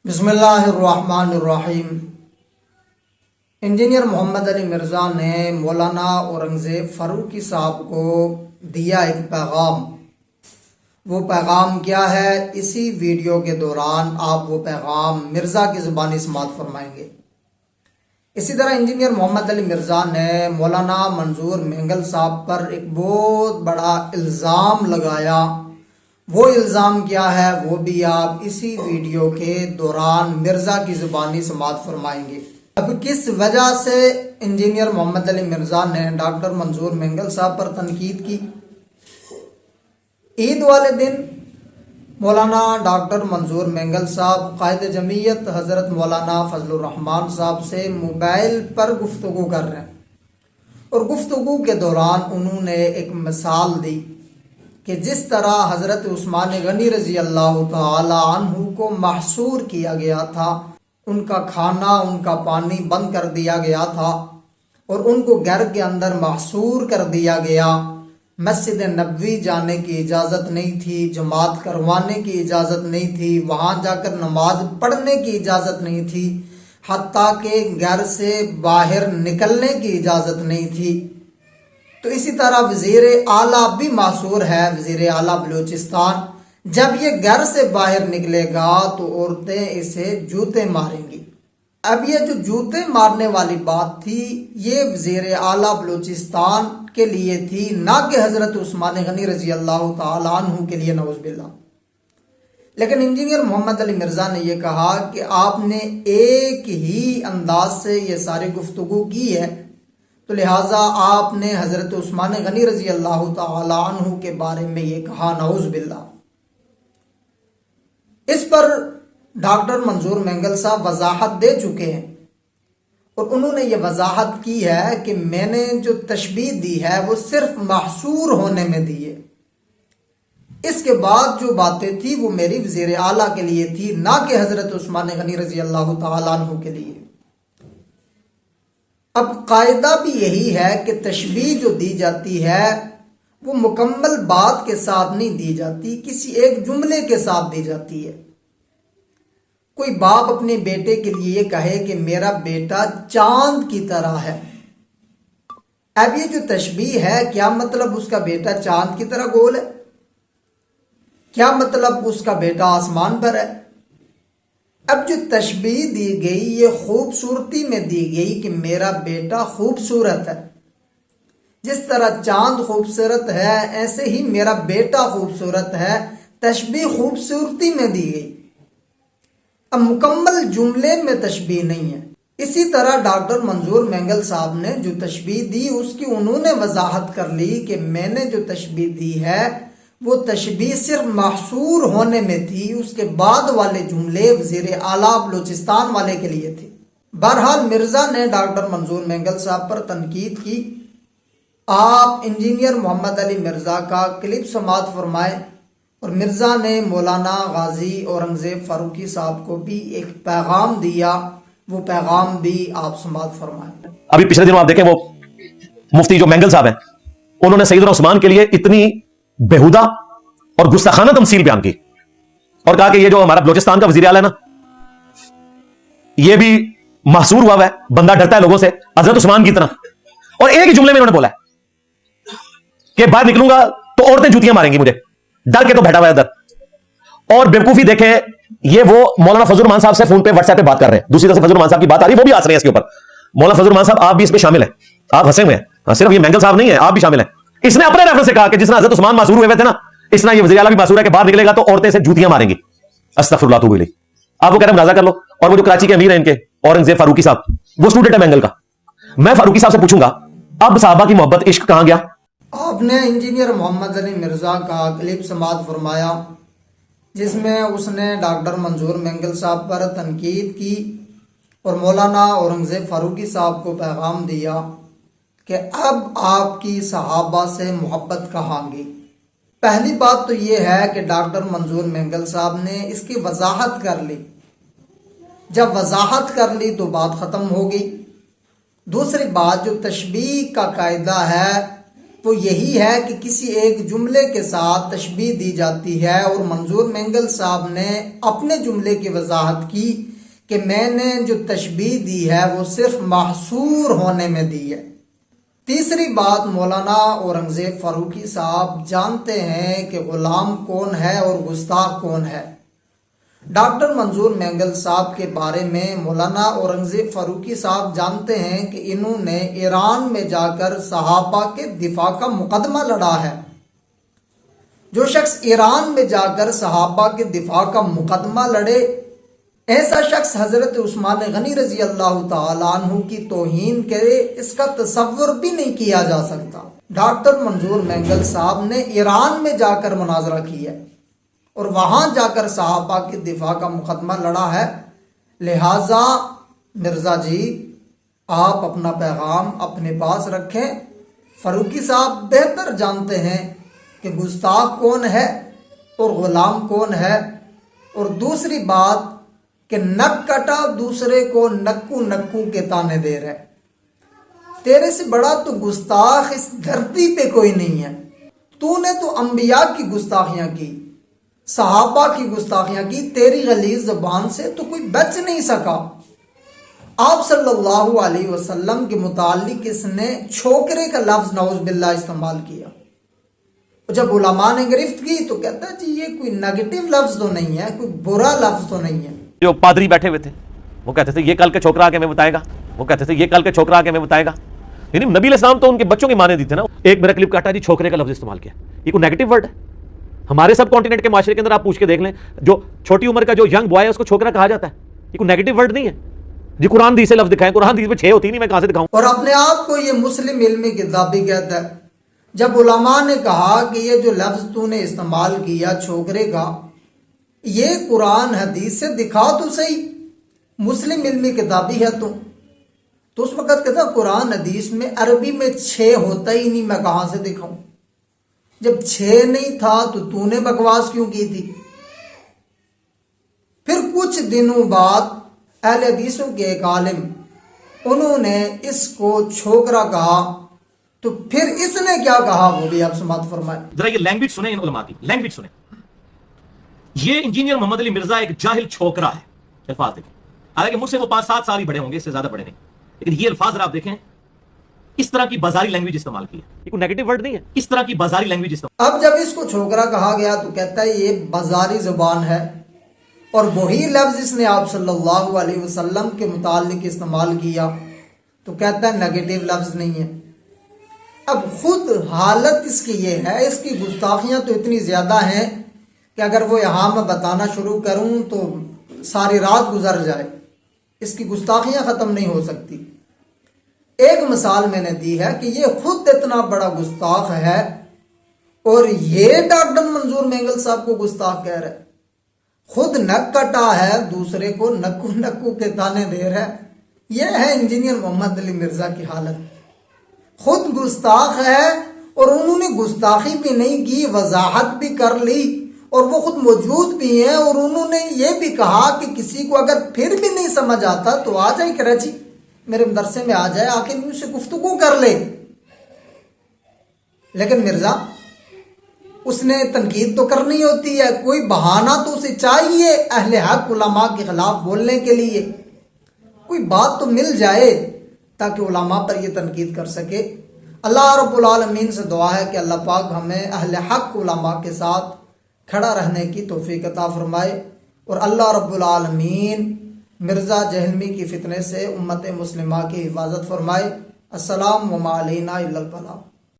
بسم اللہ الرحمن الرحیم۔ انجینئر محمد علی مرزا نے مولانا اورنگزیب فاروقی صاحب کو دیا ایک پیغام۔ وہ پیغام کیا ہے؟ اسی ویڈیو کے دوران آپ وہ پیغام مرزا کی زبانی سماعت فرمائیں گے۔ اسی طرح انجینئر محمد علی مرزا نے مولانا منظور مینگل صاحب پر ایک بہت بڑا الزام لگایا۔ وہ الزام کیا ہے وہ بھی آپ اسی ویڈیو کے دوران مرزا کی زبانی سماعت فرمائیں گے۔ اب کس وجہ سے انجینئر محمد علی مرزا نے ڈاکٹر منظور مینگل صاحب پر تنقید کی؟ عید والے دن مولانا ڈاکٹر منظور مینگل صاحب قائد جمعیت حضرت مولانا فضل الرحمان صاحب سے موبائل پر گفتگو کر رہے ہیں، اور گفتگو کے دوران انہوں نے ایک مثال دی کہ جس طرح حضرت عثمان غنی رضی اللہ تعالی عنہ کو محصور کیا گیا تھا، ان کا کھانا ان کا پانی بند کر دیا گیا تھا اور ان کو گھر کے اندر محصور کر دیا گیا، مسجد نبوی جانے کی اجازت نہیں تھی، جماعت کروانے کی اجازت نہیں تھی، وہاں جا کر نماز پڑھنے کی اجازت نہیں تھی، حتیٰ کہ گھر سے باہر نکلنے کی اجازت نہیں تھی۔ تو اسی طرح وزیر اعلیٰ بھی محصور ہے، وزیر اعلیٰ بلوچستان۔ جب یہ گھر سے باہر نکلے گا تو عورتیں اسے جوتے ماریں گی۔ اب یہ جو جوتے مارنے والی بات تھی یہ وزیر اعلیٰ بلوچستان کے لیے تھی، نہ کہ حضرت عثمان غنی رضی اللہ تعالی عنہ کے لیے، نعوذ باللہ۔ لیکن انجینئر محمد علی مرزا نے یہ کہا کہ آپ نے ایک ہی انداز سے یہ ساری گفتگو کی ہے، تو لہٰذا آپ نے حضرت عثمان غنی رضی اللہ تعالی عنہ کے بارے میں یہ کہا، نعوذ باللہ۔ اس پر ڈاکٹر منظور مینگل صاحب وضاحت دے چکے ہیں، اور انہوں نے یہ وضاحت کی ہے کہ میں نے جو تشبیہ دی ہے وہ صرف محصور ہونے میں دی ہے، اس کے بعد جو باتیں تھی وہ میری وزیر اعلیٰ کے لیے تھی، نہ کہ حضرت عثمان غنی رضی اللہ تعالی عنہ کے لیے۔ اب قاعدہ بھی یہی ہے کہ تشبیہ جو دی جاتی ہے وہ مکمل بات کے ساتھ نہیں دی جاتی، کسی ایک جملے کے ساتھ دی جاتی ہے۔ کوئی باپ اپنے بیٹے کے لیے یہ کہے کہ میرا بیٹا چاند کی طرح ہے، اب یہ جو تشبیہ ہے کیا مطلب اس کا بیٹا چاند کی طرح گول ہے؟ کیا مطلب اس کا بیٹا آسمان پر ہے؟ اب جو تشبیہ دی گئی یہ خوبصورتی میں دی گئی کہ میرا بیٹا خوبصورت ہے، جس طرح چاند خوبصورت ہے ایسے ہی میرا بیٹا خوبصورت ہے، تشبیہ خوبصورتی میں دی گئی، اب مکمل جملے میں تشبیہ نہیں ہے۔ اسی طرح ڈاکٹر منظور مینگل صاحب نے جو تشبیہ دی اس کی انہوں نے وضاحت کر لی کہ میں نے جو تشبیہ دی ہے وہ تشبیہ صرف محصور ہونے میں تھی، اس کے بعد والے جملے وزیر اعلیٰ بلوچستان والے کے لیے تھے۔ بہرحال مرزا نے ڈاکٹر منظور مینگل صاحب پر تنقید کی۔ آپ انجینئر محمد علی مرزا کا کلپ سماعت فرمائے، اور مرزا نے مولانا غازی اورنگزیب فاروقی صاحب کو بھی ایک پیغام دیا، وہ پیغام بھی آپ سماعت فرمائیں۔ ابھی پچھلے دنوں آپ دیکھیں وہ مفتی جو مینگل صاحب ہیں انہوں نے سیدنا عثمان کے لیے اتنی بےہودہ اور گستاخانہ تمثیل بیان کی، اور کہا کہ یہ جو ہمارا بلوچستان کا وزیر اعلیٰ ہے نا یہ بھی محصور ہوا ہے، بندہ ڈرتا ہے لوگوں سے حضرت عثمان کی طرح، اور ایک ہی جملے میں انہوں نے بولا ہے کہ باہر نکلوں گا تو عورتیں جوتیاں ماریں گی مجھے، ڈر کے تو بیٹھا ہوا ہے ادھر۔ اور بیوقوفی دیکھیں یہ وہ مولانا فضل الرحمان صاحب سے فون پہ واٹس ایپ پہ بات کر رہے ہیں، دوسری طرف سے فضل الرحمان صاحب کی بات آ رہی ہے، وہ بھی ہنس رہے ہیں اس کے اوپر۔ مولانا فضل الرحمان صاحب آپ بھی اس پہ شامل ہیں، آپ ہنسے ہوئے ہیں، صرف یہ مینگل صاحب نہیں ہے، آپ بھی شامل ہیں۔ اس نے اپنے ریفرنس سے کہا کہ جس طرح حضرت عثمان معصور ہوئے تھے نا اس طرح یہ وزیر اعلیٰ بھی معصور ہے کہ باہر نکلے گا تو عورتیں سے جوتیاں ماریں گی، استغفر اللہ توبہ الیہ۔ آپ وہ کہہ رہے ہیں ملازہ کر لو، اور وہ جو کراچی کے امیر ہیں ان کے اورنگزیب فاروقی صاحب وہ اسٹوڈنٹ ہے مینگل کا، میں فاروقی صاحب سے پوچھوں گا اب صحابہ کی محبت عشق کہاں گیا؟ آپ نے انجینئر محمد علی مرزا کا کلپ سماعت فرمایا جس میں اس نے ڈاکٹر منظور مینگل صاحب پر تنقید کی اور مولانا اورنگزیب فاروقی صاحب کو پیغام دیا کہ اب آپ کی صحابہ سے محبت کہاں گئی۔ پہلی بات تو یہ ہے کہ ڈاکٹر منظور مینگل صاحب نے اس کی وضاحت کر لی، جب وضاحت کر لی تو بات ختم ہو گئی۔ دوسری بات جو تشبیہ کا قاعدہ ہے وہ یہی ہے کہ کسی ایک جملے کے ساتھ تشبیہ دی جاتی ہے، اور منظور مینگل صاحب نے اپنے جملے کی وضاحت کی کہ میں نے جو تشبیہ دی ہے وہ صرف محصور ہونے میں دی ہے۔ تیسری بات، مولانا اورنگزیب فاروقی صاحب جانتے ہیں کہ غلام کون ہے اور گستاخ کون ہے۔ ڈاکٹر منظور مینگل صاحب کے بارے میں مولانا اورنگزیب فاروقی صاحب جانتے ہیں کہ انہوں نے ایران میں جا کر صحابہ کے دفاع کا مقدمہ لڑا ہے۔ جو شخص ایران میں جا کر صحابہ کے دفاع کا مقدمہ لڑے، ایسا شخص حضرت عثمان غنی رضی اللہ تعالیٰ عنہ کی توہین کرے، اس کا تصور بھی نہیں کیا جا سکتا۔ ڈاکٹر منظور مینگل صاحب نے ایران میں جا کر مناظرہ کیا ہے اور وہاں جا کر صحابہ کے دفاع کا مقدمہ لڑا ہے۔ لہٰذا مرزا جی، آپ اپنا پیغام اپنے پاس رکھیں۔ فاروقی صاحب بہتر جانتے ہیں کہ گستاخ کون ہے اور غلام کون ہے۔ اور دوسری بات کہ نک کٹا دوسرے کو نکو نکو کے تانے دے رہے، تیرے سے بڑا تو گستاخ اس دھرتی پہ کوئی نہیں ہے۔ تو نے تو انبیاء کی گستاخیاں کی، صحابہ کی گستاخیاں کی، تیری غلیظ زبان سے تو کوئی بچ نہیں سکا۔ آپ صلی اللہ علیہ وسلم کے متعلق اس نے چھوکرے کا لفظ نعوذ باللہ استعمال کیا۔ جب علماء نے گرفت کی تو کہتا ہے جی یہ کوئی نیگیٹو لفظ تو نہیں ہے، کوئی برا لفظ تو نہیں ہے۔ جو پادری بیٹھے ہوئے تھے وہ کہتے تھے یہ کل کے چھوکرا کے میں بتائے گا، وہ کہتے تھے یہ کل کے چھوکرا کے میں بتائے گا۔ یعنی نبی علیہ السلام تو ان کے بچوں کی مانے دی تھے نا۔ ایک میرا کلپ کاٹا جی چھوکرے کا لفظ استعمال کیا، یہ کوئی نیگیٹو ورڈ ہے؟ ہمارے سب کانٹیننٹ کے معاشرے کے اندر آپ پوچھ کے دیکھ لیں، جو چھوٹی عمر کا جو ینگ بوائے ہے اس کو چھوکرا کہا جاتا ہے، یہ کوئی نیگیٹو ورڈ نہیں ہے جی۔ قرآن حدیث سے لفظ دکھائیں، قرآن حدیث میں 6 ہوتی نہیں، میں کہاں سے دکھاؤں؟ اور اپنے آپ کو یہ مسلم علمی کتاب بھی کہتا ہے۔ جب علماء نے کہا کہ یہ جو لفظ تو نے استعمال کیا چھوکرے کا، یہ قرآن حدیث سے دکھا تو صحیح، مسلم علمی کتابی ہے تو اس وقت کہتا قرآن حدیث میں عربی میں 6 ہوتا ہی نہیں، میں کہاں سے دکھاؤں؟ جب 6 نہیں تھا تو نے بکواس کیوں کی تھی؟ پھر کچھ دنوں بعد اہل حدیثوں کے ایک عالم انہوں نے اس کو چھوکرا کہا، تو پھر اس نے کیا کہا وہ بھی آپ سماعت فرمائیں۔ ذرا یہ لینگویج سنیں، ان علماء کی لینگویج سنیں۔ یہ انجینئر محمد علی مرزا ایک جاہل چھوکرا ہے، الفاظ دیکھیں، حالانکہ مجھ سے وہ 5-7 سال ہی بڑے ہوں گے، اس سے زیادہ بڑے نہیں، لیکن یہ الفاظ ذرا آپ دیکھیں، اس طرح کی بازاری لینگویج استعمال کی ہے، یہ کوئی نیگیٹو ورڈ نہیں ہے، اس طرح کی بازاری لینگویج استعمال۔ اب جب اس کو چھوکرا کہا گیا تو کہتا ہے یہ بازاری زبان ہے، اور وہی لفظ اس نے آپ صلی اللہ علیہ وسلم کے متعلق استعمال کیا تو کہتا ہے نیگیٹو لفظ نہیں ہے۔ اب خود حالت اس کی یہ ہے، اس کی گستاخیاں تو اتنی زیادہ ہیں کہ اگر وہ یہاں میں بتانا شروع کروں تو ساری رات گزر جائے، اس کی گستاخیاں ختم نہیں ہو سکتی۔ ایک مثال میں نے دی ہے کہ یہ خود اتنا بڑا گستاخ ہے اور یہ ڈاکٹر منظور مینگل صاحب کو گستاخ کہہ رہا ہے، خود نک کٹا ہے دوسرے کو نکو نکو کے تانے دے رہا ہے۔ یہ ہے انجینئر محمد علی مرزا کی حالت، خود گستاخ ہے اور انہوں نے گستاخی بھی نہیں کی، وضاحت بھی کر لی، اور وہ خود موجود بھی ہیں، اور انہوں نے یہ بھی کہا کہ کسی کو اگر پھر بھی نہیں سمجھ آتا تو آ جائے کراچی، میرے مدرسے میں آ جائے، آ کے مجھ سے گفتگو کر لے۔ لیکن مرزا اس نے تنقید تو کرنی ہوتی ہے، کوئی بہانہ تو اسے چاہیے اہل حق علماء کے خلاف بولنے کے لیے، کوئی بات تو مل جائے تاکہ علماء پر یہ تنقید کر سکے۔ اللہ رب العالمین سے دعا ہے کہ اللہ پاک ہمیں اہل حق علماء کے ساتھ کھڑا رہنے کی توفیق عطا فرمائے، اور اللہ رب العالمین مرزا جہلمی کی فتنے سے امت مسلمہ کی حفاظت فرمائے۔ السلام علینا الا البلاغ۔